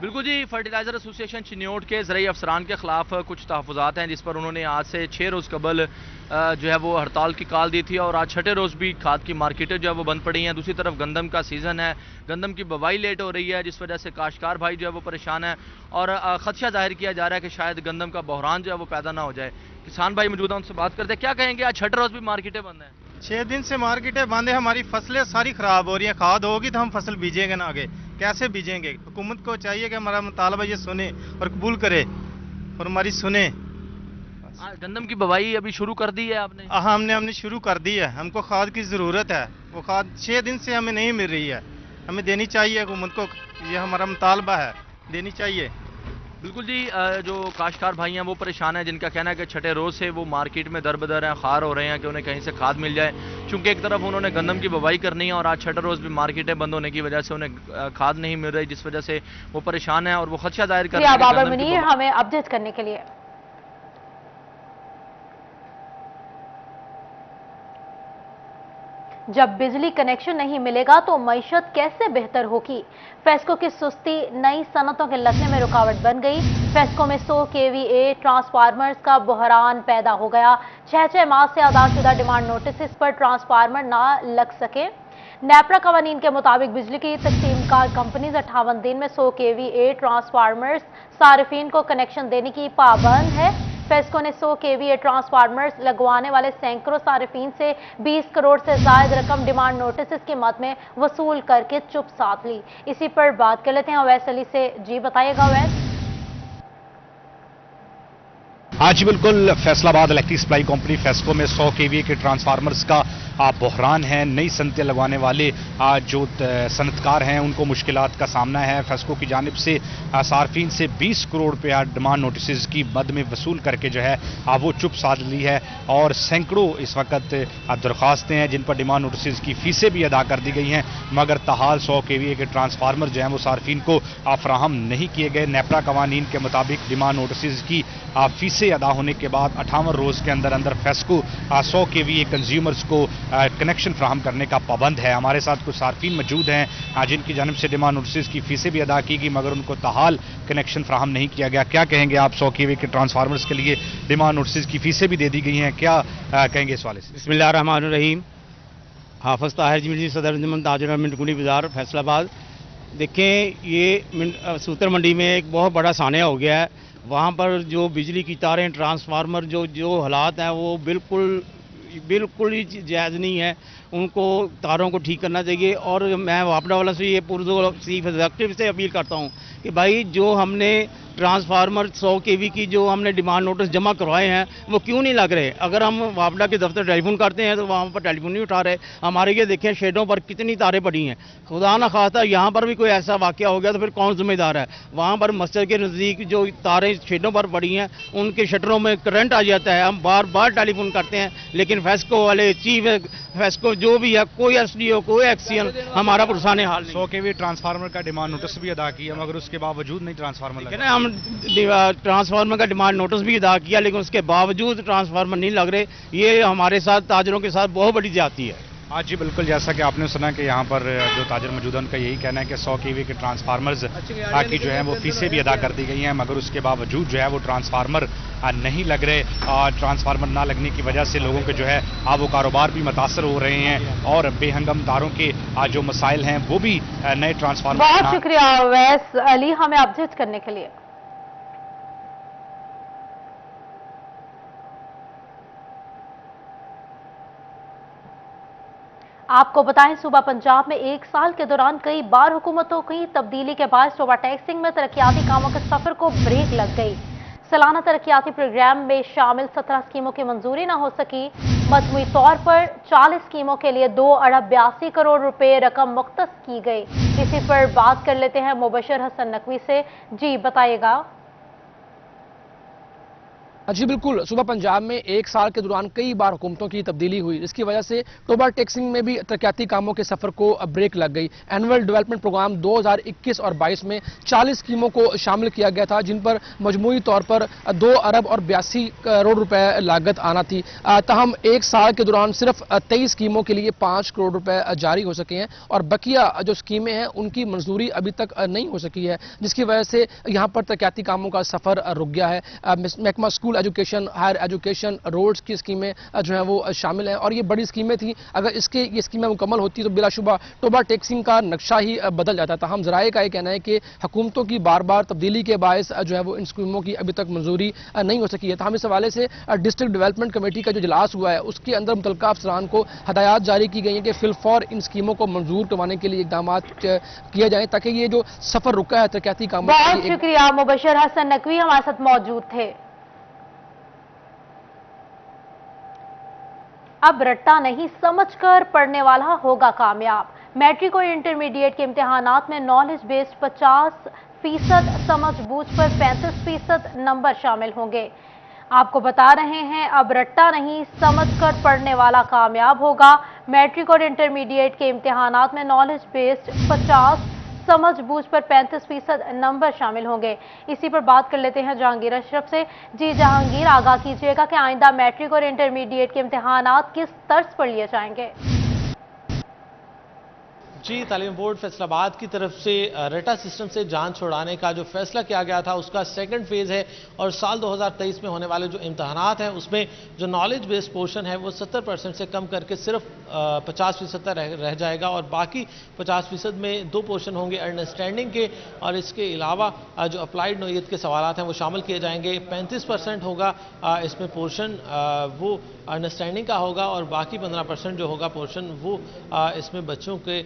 بالکل جی، فرٹیلائزر ایسوسی ایشن چنیوٹ کے زرعی افسران کے خلاف کچھ تحفظات ہیں جس پر انہوں نے آج سے 6 روز قبل جو ہے وہ ہڑتال کی کال دی تھی، اور آج 6ٹھے روز بھی کھاد کی مارکیٹیں جو ہے وہ بند پڑی ہیں۔ دوسری طرف گندم کا سیزن ہے، گندم کی بوائی لیٹ ہو رہی ہے جس وجہ سے کاشتکار بھائی جو ہے وہ پریشان ہیں، اور خدشہ ظاہر کیا جا رہا ہے کہ شاید گندم کا بحران جو ہے وہ پیدا نہ ہو جائے۔ کسان بھائی موجود ہیں، ان سے بات کرتے ہیں، کیا کہیں گے آج 6ٹھے روز بھی مارکیٹیں بند ہیں؟ 6 دن سے مارکیٹیں بند ہیں، ہماری فصلیں ساری خراب ہو رہی ہیں، کھاد ہوگی تو ہم فصل بیجیں گے نا، آگے کیسے بیجیں گے؟ حکومت کو چاہیے کہ ہمارا مطالبہ یہ سنے اور قبول کرے اور ہماری سنے۔ گندم کی بوائی ابھی شروع کر دی ہے آپ نے؟ ہم نے شروع کر دی ہے، ہم کو کھاد کی ضرورت ہے، وہ کھاد 6 دن سے ہمیں نہیں مل رہی ہے، ہمیں دینی چاہیے حکومت کو، یہ ہمارا مطالبہ ہے، دینی چاہیے۔ بالکل جی، جو کاشتکار بھائی ہیں وہ پریشان ہیں، جن کا کہنا ہے کہ 6ٹھے روز سے وہ مارکیٹ میں در بدر ہیں، خوار ہو رہے ہیں کہ انہیں کہیں سے کھاد مل جائے، چونکہ ایک طرف انہوں نے گندم کی بوائی کرنی ہے اور آج 6ٹھا روز بھی مارکیٹیں بند ہونے کی وجہ سے انہیں کھاد نہیں مل رہی، جس وجہ سے وہ پریشان ہیں اور وہ خدشہ ظاہر کر رہے ہیں کہ بابر گندم کی منیر ہمیں اپڈیٹ کرنے کے لیے۔ جب بجلی کنیکشن نہیں ملے گا تو معیشت کیسے بہتر ہوگی؟ فیسکو کی سستی نئی صنعتوں کے لگنے میں رکاوٹ بن گئی۔ فیسکو میں 100 kVA ٹرانسفارمرز کا بحران پیدا ہو گیا۔ 6 ماہ سے ادا شدہ ڈیمانڈ نوٹسز پر ٹرانسفارمر نہ لگ سکے۔ نیپرا قوانین کے مطابق بجلی کی تقسیم کار کمپنیز 58 دن میں 100 kVA ٹرانسفارمرز صارفین کو کنیکشن دینے کی پابند ہے۔ فیسکو نے 100 kVA ٹرانسفارمرز لگوانے والے سینکڑوں صارفین سے 20 کروڑ سے زائد رقم ڈیمانڈ نوٹسز کی مد میں وصول کر کے چپ سادھ لی۔ اسی پر بات کر لیتے ہیں اویس علی سے۔ جی بتائیے گا اویس۔ آج بالکل فیصل آباد الیکٹرک سپلائی کمپنی فیسکو میں 100 kVA کے ٹرانسفارمرز کا بحران ہے۔ نئی صنعتیں لگوانے والے جو صنعتکار ہیں ان کو مشکلات کا سامنا ہے۔ فیسکو کی جانب سے صارفین سے 20 کروڑ روپیہ ڈیمانڈ نوٹسز کی مد میں وصول کر کے جو ہے وہ چپ سادھ لی ہے، اور سینکڑوں اس وقت درخواستیں ہیں جن پر ڈیمانڈ نوٹسز کی فیسیں بھی ادا کر دی گئی ہیں، مگر تاحال 100 kVA کے ٹرانسفارمر جو ہیں وہ صارفین کو فراہم نہیں کیے گئے۔ نیپرا قوانین کے مطابق ڈیمانڈ نوٹسز کی فیسیں ادا ہونے کے بعد 58 روز کے اندر اندر فیسکو 100 kVA کنزیومرز کو کنیکشن فراہم کرنے کا پابند ہے۔ ہمارے ساتھ کچھ صارفین موجود ہیں جن کی جانب سے ڈیمانڈ نوٹسز کی فیسیں بھی ادا کی گئی مگر ان کو تاحال کنیکشن فراہم نہیں کیا گیا۔ کیا کہیں گے آپ؟ 100 kVA کے ٹرانسفارمرز کے لیے ڈیمانڈ نوٹسز کی فیسیں بھی دے دی گئی ہیں، کیا کہیں گے اس والے سے؟ بسم اللہ الرحمن الرحیم۔ حافظ طاہر جی، صدر انجمن تاجران منٹگنی بازار فیصل آباد۔ دیکھیں، یہ سوتر منڈی میں ایک بہت بڑا سانحہ ہو گیا ہے، وہاں پر جو بجلی کی تاریں ٹرانسفارمر جو حالات ہیں وہ بالکل ہی جائز نہیں ہے، ان کو تاروں کو ٹھیک کرنا چاہیے۔ اور میں واپڈا والا سے یہ چیف ایگزیکٹو سے اپیل کرتا ہوں کہ بھائی جو ہم نے ٹرانسفارمر 100 kV کی جو ہم نے ڈیمانڈ نوٹس جمع کروائے ہیں وہ کیوں نہیں لگ رہے؟ اگر ہم واپڈا کے دفتر ٹیلی فون کرتے ہیں تو وہاں پر ٹیلی فون نہیں اٹھا رہے۔ ہمارے یہ دیکھیں شیڈوں پر کتنی تاریں پڑی ہیں، خدا نہ خواستہ یہاں پر بھی کوئی ایسا واقعہ ہو گیا تو پھر کون ذمہ دار ہے؟ وہاں پر مسجد کے نزدیک جو تاریں شیڈوں پر پڑی ہیں ان کے شٹروں میں کرنٹ آ جاتا ہے، ہم بار بار ٹیلی فون کرتے ہیں لیکن فیسکو والے چیف فیسکو جو بھی ہے، کوئی ایس ڈی او کوئی ایکسین ہمارا پرسان حال نہیں۔ 100 kVA ٹرانسفارمر کا ڈیمانڈ نوٹس بھی ادا کیا مگر اس کے باوجود نہیں ٹرانسفارمر لگا۔ ہم ٹرانسفارمر کا ڈیمانڈ نوٹس بھی ادا کیا لیکن اس کے باوجود ٹرانسفارمر نہیں لگ رہے، یہ ہمارے ساتھ تاجروں کے ساتھ بہت بڑی زیادتی ہے۔ جی بالکل، جیسا کہ آپ نے سنا کہ یہاں پر جو تاجر موجود ہیں ان کا یہی کہنا ہے کہ 100 kVA کے ٹرانسفارمرز کی جو ہیں وہ فیسیں بھی ادا کر دی گئی ہیں مگر اس کے باوجود جو ہے وہ ٹرانسفارمر نہیں لگ رہے۔ ٹرانسفارمر نہ لگنے کی وجہ سے لوگوں کے جو ہے وہ کاروبار بھی متاثر ہو رہے ہیں اور بے ہنگم تاروں کے جو مسائل ہیں وہ بھی نئے ٹرانسفارمر۔ بہت شکریہ اویس علی ہمیں اپڈیٹ کرنے کے لیے۔ آپ کو بتائیں، صوبہ پنجاب میں 1 سال کے دوران کئی بار حکومتوں کی تبدیلی کے باعث اوور ٹیکسنگ میں ترقیاتی کاموں کے سفر کو بریک لگ گئی۔ سالانہ ترقیاتی پروگرام میں شامل 17 اسکیموں کی منظوری نہ ہو سکی۔ مجموعی طور پر 40 اسکیموں کے لیے 2 ارب 82 کروڑ روپے رقم مختص کی گئی۔ اسی پر بات کر لیتے ہیں مبشر حسن نقوی سے۔ جی بتائیے گا۔ جی بالکل، صوبہ پنجاب میں ایک سال کے دوران کئی بار حکومتوں کی تبدیلی ہوئی، جس کی وجہ سے ٹوبا ٹیکسنگ میں بھی ترقیاتی کاموں کے سفر کو بریک لگ گئی۔ اینول ڈیولپمنٹ پروگرام 2021 اور 22 میں 40 اسکیموں کو شامل کیا گیا تھا، جن پر مجموعی طور پر 2 ارب اور 82 کروڑ روپے لاگت آنا تھی۔ تاہم ایک سال کے دوران صرف 23 اسکیموں کے لیے 5 کروڑ روپے جاری ہو سکے ہیں، اور بقیہ جو اسکیمیں ہیں ان کی منظوری ابھی تک نہیں ہو سکی ہے، جس کی وجہ سے یہاں پر ترقیاتی کاموں کا سفر رک گیا ہے۔ محکمہ school education, higher education, roads کی اسکیمیں جو ہیں وہ شامل ہیں، اور یہ بڑی اسکیمیں تھیں۔ اگر یہ اسکیمیں مکمل ہوتی تو بلا شبہ ٹوبا ٹیکسنگ کا نقشہ ہی بدل جاتا تھا۔ ہم ذرائع کا یہ کہنا ہے کہ حکومتوں کی بار بار تبدیلی کے باعث جو ہے وہ ان اسکیموں کی ابھی تک منظوری نہیں ہو سکی ہے۔ تاہم اس حوالے سے ڈسٹرکٹ ڈیولپمنٹ کمیٹی کا جو اجلاس ہوا ہے، اس کے اندر متعلقہ افسران کو ہدایات جاری کی گئی ہیں کہ فی الفور ان اسکیموں کو منظور کروانے کے لیے اقدامات کیے جائیں، تاکہ یہ جو سفر رکا ہے ترقیاتی کاموں کا۔ بہت شکریہ مبشر حسن نقوی ہمارے ساتھ موجود تھے۔ اب رٹا نہیں سمجھ کر پڑھنے والا ہوگا کامیاب۔ میٹرک اور انٹرمیڈیٹ کے امتحانات میں نالج بیسڈ 50%، سمجھ بوجھ پر 35% نمبر شامل ہوں گے۔ آپ کو بتا رہے ہیں اب رٹا نہیں سمجھ کر پڑھنے والا کامیاب ہوگا۔ میٹرک اور انٹرمیڈیٹ کے امتحانات میں نالج بیسڈ 50، سمجھ بوجھ پر 35% نمبر شامل ہوں گے۔ اسی پر بات کر لیتے ہیں جہانگیر اشرف سے۔ جی جہانگیر، آگاہ کیجیے گا کہ آئندہ میٹرک اور انٹرمیڈیٹ کے امتحانات کس طرز پر لیے جائیں گے؟ جی، تعلیم بورڈ فیصل آباد کی طرف سے ریٹا سسٹم سے جان چھڑانے کا جو فیصلہ کیا گیا تھا اس کا سیکنڈ فیز ہے، اور سال 2023 میں ہونے والے جو امتحانات ہیں اس میں جو نالج بیس پورشن ہے وہ 70% سے کم کر کے صرف 50% رہ جائے گا، اور باقی 50% میں 2 پورشن ہوں گے انڈرسٹینڈنگ کے، اور اس کے علاوہ جو اپلائیڈ نوعیت کے سوالات ہیں وہ شامل کیے جائیں گے۔ 35% ہوگا اس میں پورشن وہ انڈرسٹینڈنگ کا ہوگا، اور باقی 15% جو ہوگا پورشن وہ اس میں بچوں کے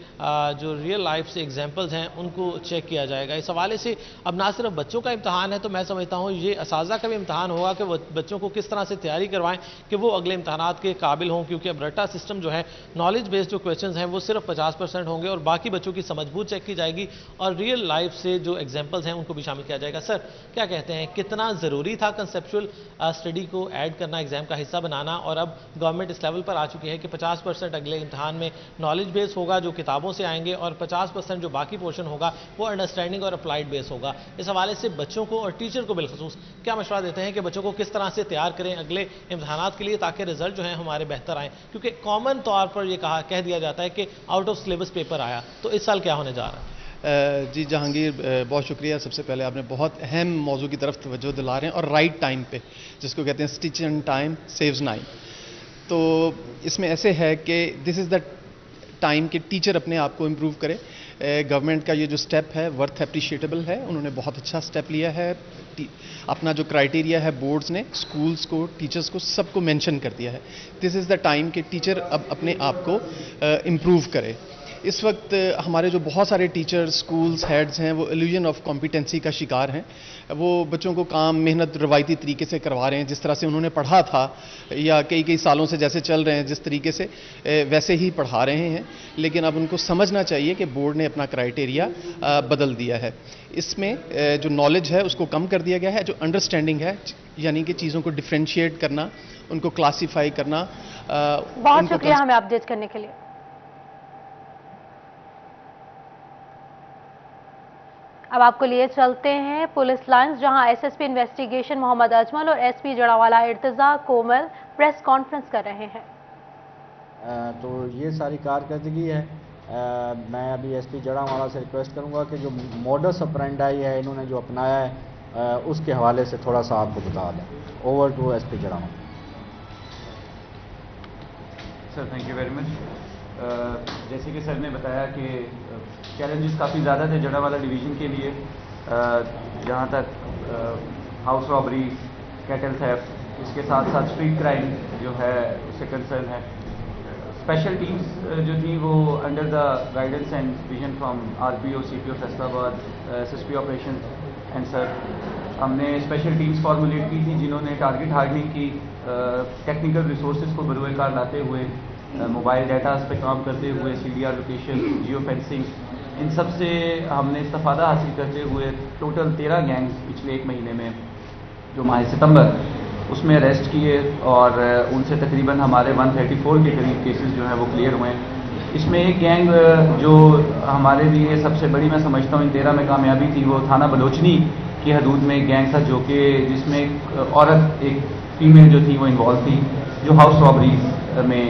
جو ریئل لائف سے ایگزامپلز ہیں ان کو چیک کیا جائے گا۔ اس حوالے سے اب نہ صرف بچوں کا امتحان ہے، تو میں سمجھتا ہوں یہ اساتذہ کا بھی امتحان ہوگا کہ وہ بچوں کو کس طرح سے تیاری کروائیں کہ وہ اگلے امتحانات کے قابل ہوں، کیونکہ اب رٹا سسٹم جو ہے نالج بیسڈ جو کویسچنز ہیں وہ صرف 50% ہوں گے، اور باقی بچوں کی سمجھ بوجھ چیک کی جائے گی، اور ریئل لائف سے جو ایگزامپلز ہیں ان کو بھی شامل کیا جائے گا۔ سر کیا کہتے ہیں، کتنا ضروری تھا کنسیپچول اسٹڈی کو ایڈ کرنا، ایگزام کا حصہ بنانا، اور اب گورنمنٹ اس لیول پر آ چکی ہے کہ 50% اگلے امتحان میں نالج بیس ہوگا جو کتابوں سے آئیں گے، اور 50% جو باقی پورشن ہوگا وہ انڈرسٹینڈنگ اور اپلائیڈ بیس ہوگا۔ اس حوالے سے بچوں کو اور ٹیچر کو بالخصوص کیا مشورہ دیتے ہیں کہ بچوں کو کس طرح سے تیار کریں اگلے امتحانات کے لیے تاکہ رزلٹ جو ہیں ہمارے بہتر آئیں؟ کیونکہ کامن طور پر یہ کہہ دیا جاتا ہے کہ آؤٹ آف سلیبس پیپر آیا، تو اس سال کیا ہونے جا رہا ہے؟ جی جہانگیر، بہت شکریہ۔ سب سے پہلے آپ نے بہت اہم موضوع کی طرف توجہ دلا رہے ہیں، اور رائٹ ٹائم پہ، جس کو کہتے ہیں اسٹچ ان ٹائم سیوز 9۔ تو اس میں ایسے ہے کہ دس از دا ٹائم کہ ٹیچر اپنے آپ کو امپروو کرے۔ گورنمنٹ کا یہ جو سٹیپ ہے ورتھ اپریشیٹیبل ہے، انہوں نے بہت اچھا سٹیپ لیا ہے۔ اپنا جو کرائیٹیریا ہے بورڈز نے سکولز کو، ٹیچرز کو، سب کو مینشن کر دیا ہے۔ دس از دا ٹائم کہ ٹیچر اب اپنے آپ کو امپروو کرے۔ اس وقت ہمارے جو بہت سارے ٹیچر، سکولز، ہیڈز ہیں وہ ایلیوژن آف کمپیٹنسی کا شکار ہیں۔ وہ بچوں کو کام محنت روایتی طریقے سے کروا رہے ہیں، جس طرح سے انہوں نے پڑھا تھا یا کئی سالوں سے جیسے چل رہے ہیں جس طریقے سے ویسے ہی پڑھا رہے ہیں، لیکن اب ان کو سمجھنا چاہیے کہ بورڈ نے اپنا کرائیٹیریا بدل دیا ہے۔ اس میں جو نالج ہے اس کو کم کر دیا گیا ہے، جو انڈرسٹینڈنگ ہے یعنی کہ چیزوں کو ڈفرینشیٹ کرنا، ان کو کلاسیفائی کرنا۔ بہت شکریہ ہمیں اپڈیٹ کرنے کے لیے۔ اب آپ کو لیے چلتے ہیں پولیس لائنز، جہاں ایس ایس پی انویسٹیگیشن محمد اجمل اور ایس پی جڑاوالا ارتضیٰ کومل پریس کانفرنس کر رہے ہیں۔ تو یہ ساری کارکردگی ہے۔ میں ابھی ایس پی جڑاوالا سے ریکویسٹ کروں گا کہ جو موڈس اپرینڈائی ہے انہوں نے جو اپنایا ہے اس کے حوالے سے تھوڑا سا آپ کو بتا دیں۔ Over to S P Jaranwala. Sir thank you very much. جیسے کہ سر نے بتایا کہ چیلنجز کافی زیادہ تھے جڑاوالا ڈویژن کے لیے، جہاں تک ہاؤس رابری، کیٹل تھیفٹ، اس کے ساتھ ساتھ اسٹریٹ کرائم جو ہے اس سے کنسرن ہے۔ اسپیشل ٹیمز جو تھیں وہ under the guidance and vision from R P O, C P O Faisalabad, S S P operation and sir, ہم نے اسپیشل ٹیمز فارمولیٹ کی تھی جنہوں نے ٹارگٹ ہارڈننگ کی، ٹیکنیکل ریسورسز کو بروئے کار لاتے ہوئے، موبائل ڈیٹاز پہ کام کرتے ہوئے، C D R location, geo fencing, ان سب سے ہم نے استفادہ حاصل کرتے ہوئے ٹوٹل 13 گینگز پچھلے 1 مہینے میں جو ماہ ستمبر اس میں اریسٹ کیے اور ان سے تقریباً ہمارے 134 کے قریب کیسز جو ہیں وہ کلیئر ہوئے ہیں. اس میں ایک گینگ جو ہمارے لیے سب سے بڑی میں سمجھتا ہوں ان 13 میں کامیابی تھی، وہ تھانہ بلوچنی کی حدود میں ایک گینگ تھا جو کہ جس میں ایک عورت، ایک فیمیل جو تھی وہ انوالو تھی، جو ہاؤس رابریز میں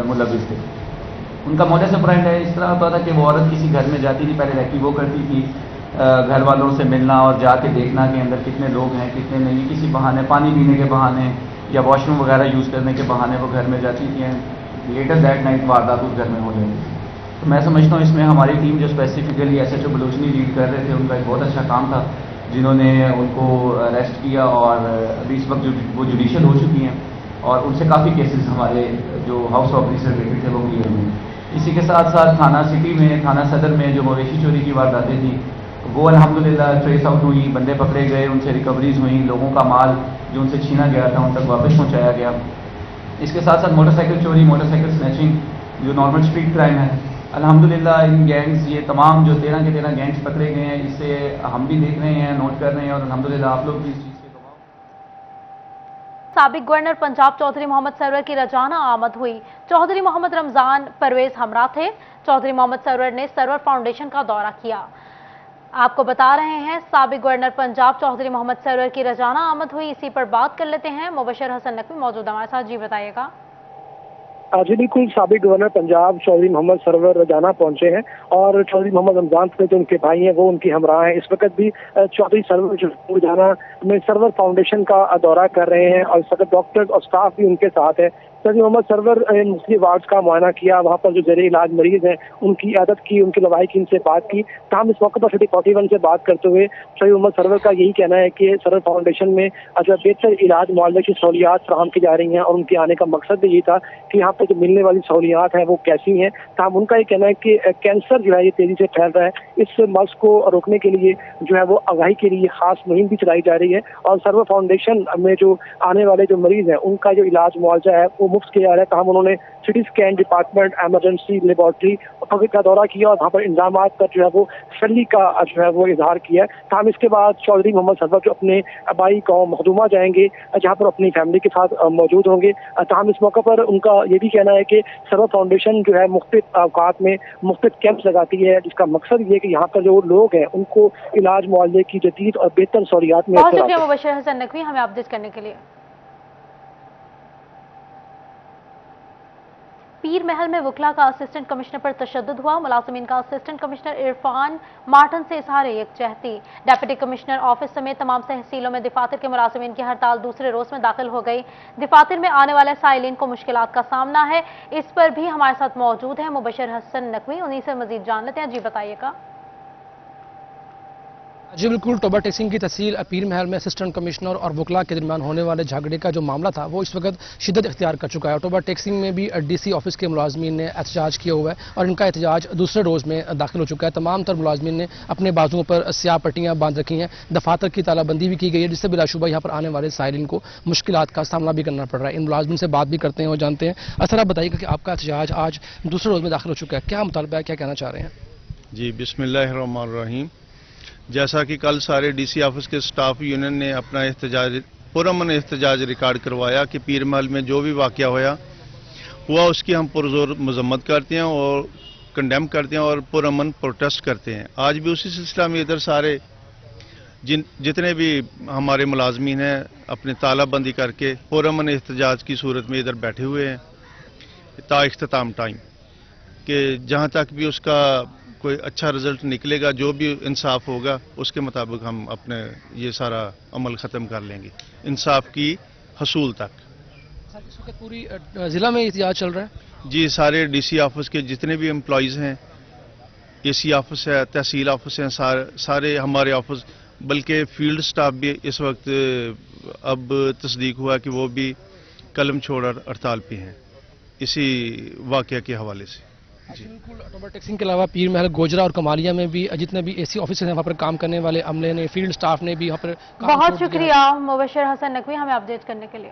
ملوث تھے. ان کا موڈس آپرینڈی ہے اس طرح ہوتا تھا کہ وہ عورت کسی گھر میں جاتی تھی، پہلے ریکی وہ کرتی تھی، گھر والوں سے ملنا اور جا کے دیکھنا کہ اندر کتنے لوگ ہیں کتنے نہیں، کسی بہانے پانی پینے کے بہانے یا واش روم وغیرہ یوز کرنے کے بہانے وہ گھر میں جاتی تھیں. لیٹر دیٹ نائٹ واردات اس گھر میں ہو جائے. تو میں سمجھتا ہوں اس میں ہماری ٹیم جو اسپیسیفکلی ایس ایچ او بلوچنی لیڈ کر رہے تھے ان کا ایک بہت اچھا کام تھا، جنہوں نے ان کو اریسٹ کیا اور ابھی اس وقت وہ جوڈیشل ہو چکی ہیں اور ان سے کافی کیسز ہمارے جو ہاؤس رابری سے ریلیٹڈ تھے وہ کلیئر ہوئے. اسی کے ساتھ ساتھ تھانہ سٹی میں، تھانہ صدر میں جو مویشی چوری کی وارداتیں تھیں وہ الحمدللہ ٹریس آؤٹ ہوئی، بندے پکڑے گئے، ان سے ریکوریز ہوئیں، لوگوں کا مال جو ان سے چھینا گیا تھا ان تک واپس پہنچایا گیا. اس کے ساتھ ساتھ موٹر سائیکل چوری، موٹر سائیکل سنیچنگ جو نارمل اسٹریٹ کرائم ہے، الحمدللہ ان گینگز، یہ تمام جو 13 کے 13 گینگز پکڑے گئے ہیں، اس سے ہم بھی دیکھ رہے ہیں، نوٹ کر رہے ہیں اور الحمدللہ آپ لوگ بھی اس چیز سے سابق گورنر پنجاب چودھری محمد سرور کی رجانہ آمد ہوئی. چودھری محمد رمضان پرویز ہمراہ تھے. چودھری محمد سرور نے سرور فاؤنڈیشن کا دورہ کیا. آپ کو بتا رہے ہیں سابق گورنر پنجاب چودھری محمد سرور کی رجانہ آمد ہوئی. اسی پر بات کر لیتے ہیں. مبشر حسن نقوی موجود ہمارے ساتھ. جی بتائیے گا. جی بالکل، سابق گورنر پنجاب چودھری محمد سرور رجانہ پہنچے ہیں اور چودھری محمد رمضان سے جو ان کے بھائی ہیں وہ ان کی ہمراہ ہیں. اس وقت بھی چودھری سرور رجانہ میں سرور فاؤنڈیشن کا دورہ کر رہے ہیں اور اس وقت ڈاکٹر اور اسٹاف بھی ان کے ساتھ ہے. چودھری محمد سرور مختلف وارڈز کا معائنہ کیا، وہاں پر جو زیر علاج مریض ہیں ان کی عیادت کی، ان کی لواحقین سے بات کی. تاہم اس موقع پر سٹی 41 سے بات کرتے ہوئے چودھری محمد سرور کا یہی کہنا ہے کہ سرور فاؤنڈیشن میں جو بہتر علاج معالجے کی سہولیات فراہم کی جا رہی ہیں اور ان کے آنے کا مقصد بھی یہی تھا کہ یہاں پہ جو ملنے والی سہولیات ہیں وہ کیسی ہیں. تاہم ان کا یہ کہنا ہے کہ کینسر جو ہے یہ تیزی سے پھیل رہا ہے، اس مرض کو روکنے کے لیے جو ہے وہ آگاہی کے لیے خاص مہم بھی چلائی جا رہی ہے اور سرور فاؤنڈیشن میں جو آنے والے جو مریض ہیں ان کا جو علاج معالجہ ہے وہ مفت کیا جا رہا ہے. تاہم انہوں نے city scan department, emergency laboratory کا دورہ کیا اور وہاں پر انتظامات پر جو ہے وہ تسلی کا جو ہے وہ اظہار کیا ہے. تاہم اس کے بعد چودھری محمد سرور جو اپنے آبائی قوم مخدومہ جائیں گے جہاں پر اپنی فیملی کے ساتھ موجود ہوں گے. تاہم اس موقع پر ان کا یہ بھی کہنا ہے کہ سرور فاؤنڈیشن جو ہے مختلف اوقات میں مختلف کیمپس لگاتی ہے جس کا مقصد یہ ہے کہ یہاں پر جو لوگ ہیں ان کو علاج معالجے کی جدید اور بہتر سہولیات میں. بہت شکریہ مبشر حسن نقوی ہمیں اپڈیٹ کرنے کے لیے. پیر محل میں وکلا کا اسسٹنٹ کمشنر پر تشدد ہوا. ملازمین کا اسسٹنٹ کمشنر عرفان مارٹن سے اظہار یکجہتی. ڈپٹی کمشنر آفس سمیت تمام تحصیلوں میں دفاتر کے ملازمین کی ہڑتال دوسرے روز میں داخل ہو گئی. دفاتر میں آنے والے سائلین کو مشکلات کا سامنا ہے. اس پر بھی ہمارے ساتھ موجود ہیں مبشر حسن نقوی. انہی سے مزید جان لیتے ہیں. جی بتائیے گا. جی بالکل، ٹوبا ٹیکسنگ کی تحصیل پیر محل میں اسسٹنٹ کمشنر اور وکلا کے درمیان ہونے والے جھگڑے کا جو معاملہ تھا وہ اس وقت شدت اختیار کر چکا ہے. ٹوبا ٹیکسنگ میں بھی ڈی سی آفس کے ملازمین نے احتجاج کیا ہوا ہے اور ان کا احتجاج دوسرے روز میں داخل ہو چکا ہے. تمام تر ملازمین نے اپنے بازوؤں پر سیاہ پٹیاں باندھ رکھی ہیں. دفاتر کی تالہ بندی بھی کی گئی ہے جس سے بلا شبہ یہاں پر آنے والے سائلین کو مشکلات کا سامنا بھی کرنا پڑ رہا ہے. ان ملازمین سے بات بھی کرتے ہیں اور جانتے ہیں. اثر آپ بتائیے گا کہ آپ کا احتجاج آج دوسرے روز میں داخل ہو چکا ہے، کیا مطالبہ ہے، کیا کہنا چاہ رہے ہیں؟ جی بسم اللہ الرحمن الرحیم. جیسا کہ کل سارے ڈی سی آفس کے سٹاف یونین نے اپنا احتجاج پرامن احتجاج ریکارڈ کروایا کہ پیر محل میں جو بھی واقعہ ہوا اس کی ہم پرزور مذمت کرتے ہیں اور کنڈیم کرتے ہیں اور پرامن پروٹیسٹ کرتے ہیں. آج بھی اسی سلسلہ میں ادھر سارے جتنے بھی ہمارے ملازمین ہیں اپنے تالہ بندی کر کے پرامن احتجاج کی صورت میں ادھر بیٹھے ہوئے ہیں تا اختتام ٹائم کہ جہاں تک بھی اس کا کوئی اچھا رزلٹ نکلے گا، جو بھی انصاف ہوگا اس کے مطابق ہم اپنے یہ سارا عمل ختم کر لیں گے انصاف کی حصول تک. اس وقت پوری ضلع میں احتجاج چل رہا ہے؟ جی سارے ڈی سی آفس کے جتنے بھی امپلائیز ہیں، اے سی آفس ہے، تحصیل آفس ہیں، سارے ہمارے آفس، بلکہ فیلڈ سٹاف بھی اس وقت اب تصدیق ہوا کہ وہ بھی قلم چھوڑ ہڑتال پہ ہیں اسی واقعہ کے حوالے سے. جی بالکل، ٹوبا ٹیکسنگ کے علاوہ پیر محل، گوجرا اور کمالیہ میں بھی جتنے بھی اے سی آفیسز ہیں وہاں پر کام کرنے والے عملے نے، فیلڈ سٹاف نے بھی یہاں پر بہت شکریہ مبشر حسن نقوی ہمیں اپڈیٹ کرنے کے لیے.